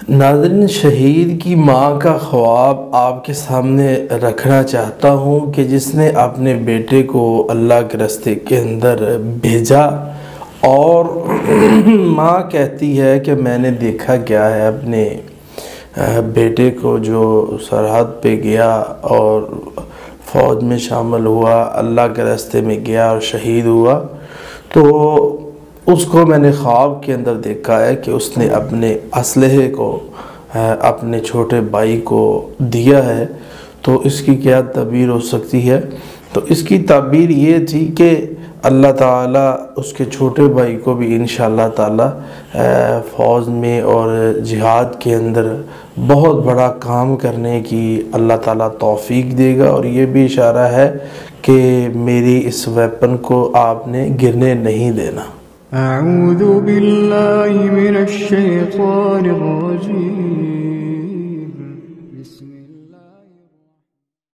ناظرین، شہید کی ماں کا خواب آپ کے سامنے رکھنا چاہتا ہوں کہ جس نے اپنے بیٹے کو اللہ کے راستے کے اندر بھیجا، اور ماں کہتی ہے کہ میں نے دیکھا کیا ہے اپنے بیٹے کو جو سرحد پہ گیا اور فوج میں شامل ہوا، اللہ کے راستے میں گیا اور شہید ہوا، تو اس کو میں نے خواب کے اندر دیکھا ہے کہ اس نے اپنے اسلحے کو اپنے چھوٹے بھائی کو دیا ہے۔ تو اس کی کیا تعبیر ہو سکتی ہے؟ تو اس کی تعبیر یہ تھی کہ اللہ تعالیٰ اس کے چھوٹے بھائی کو بھی انشاءاللہ تعالیٰ فوج میں اور جہاد کے اندر بہت بڑا کام کرنے کی اللہ تعالیٰ توفیق دے گا، اور یہ بھی اشارہ ہے کہ میری اس ویپن کو آپ نے گرنے نہیں دینا۔ اعوذ باللہ من الشیطان الرجیم۔